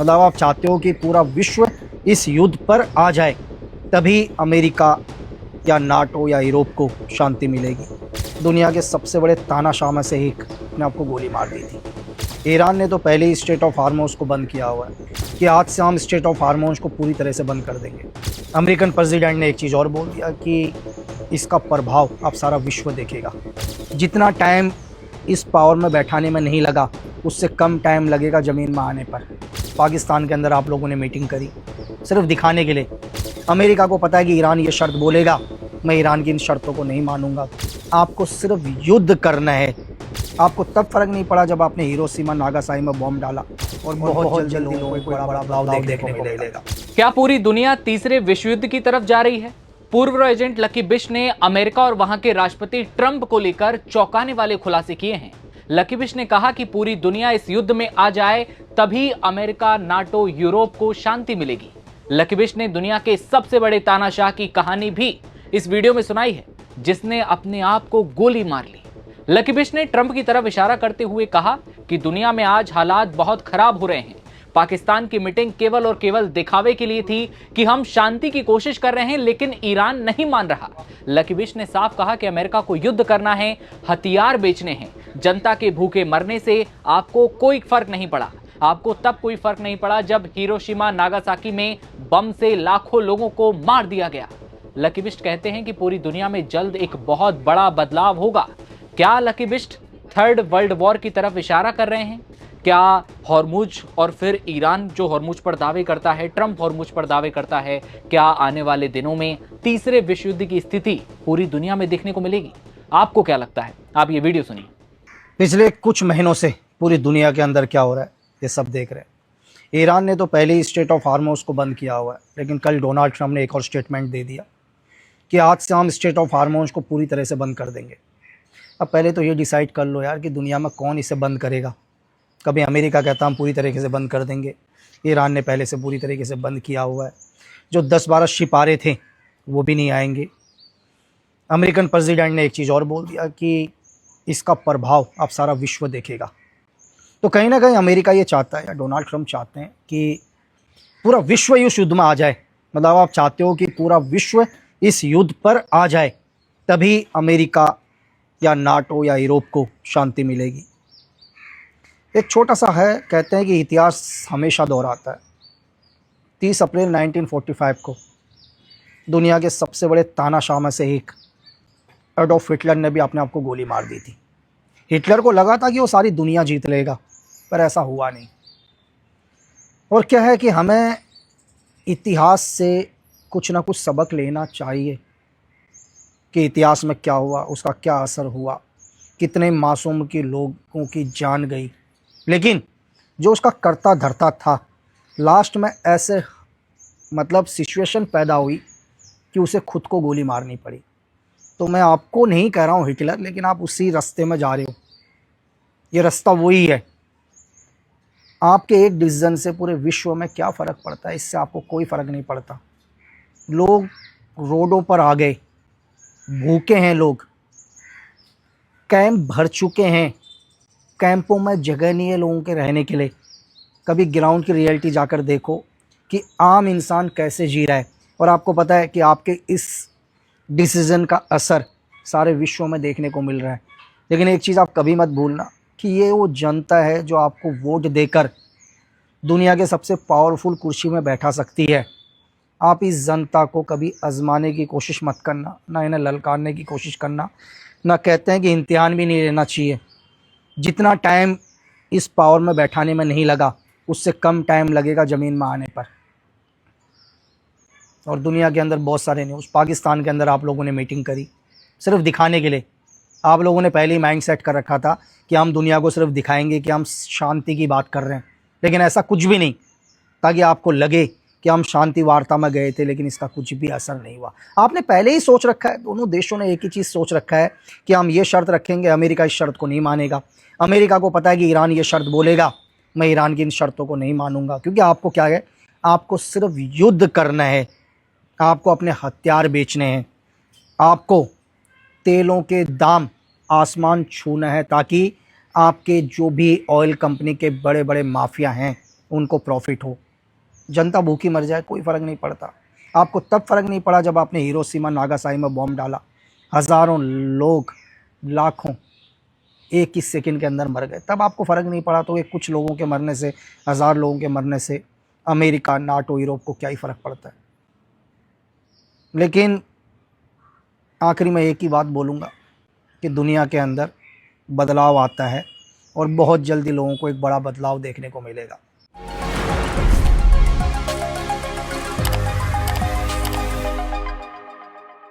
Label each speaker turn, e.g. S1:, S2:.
S1: मतलब आप चाहते हो कि पूरा विश्व इस युद्ध पर आ जाए, तभी अमेरिका या नाटो या यूरोप को शांति मिलेगी। दुनिया के सबसे बड़े तानाशाह में से एक ने आपको गोली मार दी थी। ईरान ने तो पहले ही स्टेट ऑफ हार्मोज को बंद किया हुआ है कि आज से हम स्टेट ऑफ हार्मोज को पूरी तरह से बंद कर देंगे। अमेरिकन प्रेसिडेंट ने एक चीज़ और बोल दिया कि इसका प्रभाव अब सारा विश्व देखेगा। जितना टाइम इस पावर में बैठाने में नहीं लगा, उससे कम टाइम लगेगा ज़मीन में आने पर। पाकिस्तान के अंदर आप लोगों ने मीटिंग करी सिर्फ दिखाने के लिए। अमेरिका को पता है कि ईरान ये शर्त बोलेगा, मैं ईरान की इन शर्तों को नहीं मानूंगा। आपको सिर्फ युद्ध करना है। आपको तब फर्क नहीं पड़ा जब आपने हिरोशिमा नागासाकी में बॉम्ब डाला, और बहुत जल्दी लोगों को एक बड़ा बदलाव देखने को मिलेगा।
S2: क्या पूरी दुनिया तीसरे विश्व युद्ध की तरफ जा रही है? पूर्व एजेंट लकी बिश ने अमेरिका और वहां के राष्ट्रपति ट्रंप को लेकर चौंकाने वाले खुलासे किए हैं। लकी बिश ने कहा कि पूरी दुनिया इस युद्ध में आ जाए, तभी अमेरिका, नाटो, यूरोप को शांति मिलेगी। लकी बिश ने दुनिया के सबसे बड़े तानाशाह की कहानी भी इस वीडियो में सुनाई है, जिसने अपने आप को गोली मार ली। लकी बिश ने ट्रंप की तरफ इशारा करते हुए कहा कि दुनिया में आज हालात बहुत खराब हो रहे हैं। पाकिस्तान की मीटिंग केवल और केवल दिखावे के लिए थी कि हम शांति की कोशिश कर रहे हैं, लेकिन ईरान नहीं मान रहा। लकी बिश ने साफ कहा कि अमेरिका को युद्ध करना है, हथियार बेचने हैं। जनता के भूखे मरने से आपको कोई फर्क नहीं पड़ा। आपको तब कोई फर्क नहीं पड़ा जब हिरोशिमा नागासाकी में बम से लाखों लोगों को मार दिया गया। लकी बिश कहते हैं कि पूरी दुनिया में जल्द एक बहुत बड़ा बदलाव होगा। क्या लकी बिश थर्ड वर्ल्ड वॉर की तरफ इशारा कर रहे हैं? क्या हॉर्मुज और फिर ईरान जो हॉर्मुज पर दावे करता है, ट्रंप हॉर्मुज पर दावे करता है, क्या आने वाले दिनों में तीसरे विश्व युद्ध की स्थिति पूरी दुनिया में देखने को मिलेगी? आपको क्या लगता है? आप ये वीडियो सुनिए।
S1: पिछले कुछ महीनों से पूरी दुनिया के अंदर क्या हो रहा है ये सब देख रहे हैं। ईरान ने तो पहले ही स्टेट ऑफ हार्मोज को बंद किया हुआ है, लेकिन कल डोनाल्ड ट्रंप ने एक और स्टेटमेंट दे दिया कि आज से हम स्टेट ऑफ हार्मोज को पूरी तरह से बंद कर देंगे। अब पहले तो ये डिसाइड कर लो यार कि दुनिया में कौन इसे बंद करेगा। कभी अमेरिका कहता हम पूरी तरीके से बंद कर देंगे, ईरान ने पहले से पूरी तरीके से बंद किया हुआ है। जो 10-12 शिप आ रहे थे वो भी नहीं आएंगे। अमेरिकन प्रेसिडेंट ने एक चीज़ और बोल दिया कि इसका प्रभाव अब सारा विश्व देखेगा। तो कहीं ना कहीं अमेरिका ये चाहता है, या डोनाल्ड ट्रंप चाहते हैं कि पूरा विश्व इस युद्ध में आ जाए। मतलब आप चाहते हो कि पूरा विश्व इस युद्ध पर आ जाए, तभी अमेरिका या नाटो या यूरोप को शांति मिलेगी। एक छोटा सा है, कहते हैं कि इतिहास हमेशा दोहराता है। 30 अप्रैल 1945 को दुनिया के सबसे बड़े तानाशाह में से एक एडोल्फ हिटलर ने भी अपने आप को गोली मार दी थी। हिटलर को लगा था कि वो सारी दुनिया जीत लेगा, पर ऐसा हुआ नहीं। और क्या है कि हमें इतिहास से कुछ ना कुछ सबक लेना चाहिए कि इतिहास में क्या हुआ, उसका क्या असर हुआ, कितने मासूम के लोगों की जान गई, लेकिन जो उसका करता धरता था, लास्ट में ऐसे मतलब सिचुएशन पैदा हुई कि उसे खुद को गोली मारनी पड़ी। तो मैं आपको नहीं कह रहा हूँ हिटलर, लेकिन आप उसी रास्ते में जा रहे हो। ये रास्ता वही है। आपके एक डिसीजन से पूरे विश्व में क्या फ़र्क पड़ता है? इससे आपको कोई फ़र्क नहीं पड़ता। लोग रोडों पर आ गए, भूखे हैं लोग, कैंप भर चुके हैं, कैंपों में जगह नहीं है लोगों के रहने के लिए। कभी ग्राउंड की रियलिटी जाकर देखो कि आम इंसान कैसे जी रहा है, और आपको पता है कि आपके इस डिसीज़न का असर सारे विश्व में देखने को मिल रहा है। लेकिन एक चीज़ आप कभी मत भूलना कि ये वो जनता है जो आपको वोट देकर दुनिया के सबसे पावरफुल कुर्सी में बैठा सकती है। आप इस जनता को कभी आजमाने की कोशिश मत करना, ना इन्हें ललकारने की कोशिश करना। ना कहते हैं कि इम्तिहान भी नहीं लेना चाहिए। जितना टाइम इस पावर में बैठाने में नहीं लगा, उससे कम टाइम लगेगा ज़मीन में आने पर। और दुनिया के अंदर बहुत सारे न्यूज़, पाकिस्तान के अंदर आप लोगों ने मीटिंग करी सिर्फ दिखाने के लिए। आप लोगों ने पहले ही माइंड सेट कर रखा था कि हम दुनिया को सिर्फ दिखाएंगे कि हम शांति की बात कर रहे हैं, लेकिन ऐसा कुछ भी नहीं, ताकि आपको लगे कि हम शांति वार्ता में गए थे, लेकिन इसका कुछ भी असर नहीं हुआ। आपने पहले ही सोच रखा है, दोनों देशों ने एक ही चीज़ सोच रखा है कि हम ये शर्त रखेंगे, अमेरिका इस शर्त को नहीं मानेगा। अमेरिका को पता है कि ईरान ये शर्त बोलेगा, मैं ईरान की इन शर्तों को नहीं मानूंगा। क्योंकि आपको क्या है, आपको सिर्फ युद्ध करना है, आपको अपने हथियार बेचने हैं, आपको तेलों के दाम आसमान छूना है, ताकि आपके जो भी ऑयल कंपनी के बड़े बड़े माफिया हैं उनको प्रॉफिट हो, जनता भूखी मर जाए, कोई फ़र्क नहीं पड़ता। आपको तब फ़र्क नहीं पड़ा जब आपने हिरोशिमा नागासाकी में बॉम्ब डाला, हज़ारों लोग, लाखों एक ही सेकंड के अंदर मर गए, तब आपको फ़र्क नहीं पड़ा। तो ये कुछ लोगों के मरने से, हज़ार लोगों के मरने से अमेरिका, नाटो, यूरोप को क्या ही फ़र्क पड़ता है। लेकिन आखिरी में एक ही बात बोलूँगा कि दुनिया के अंदर बदलाव आता है और बहुत जल्दी लोगों को एक बड़ा बदलाव देखने को मिलेगा।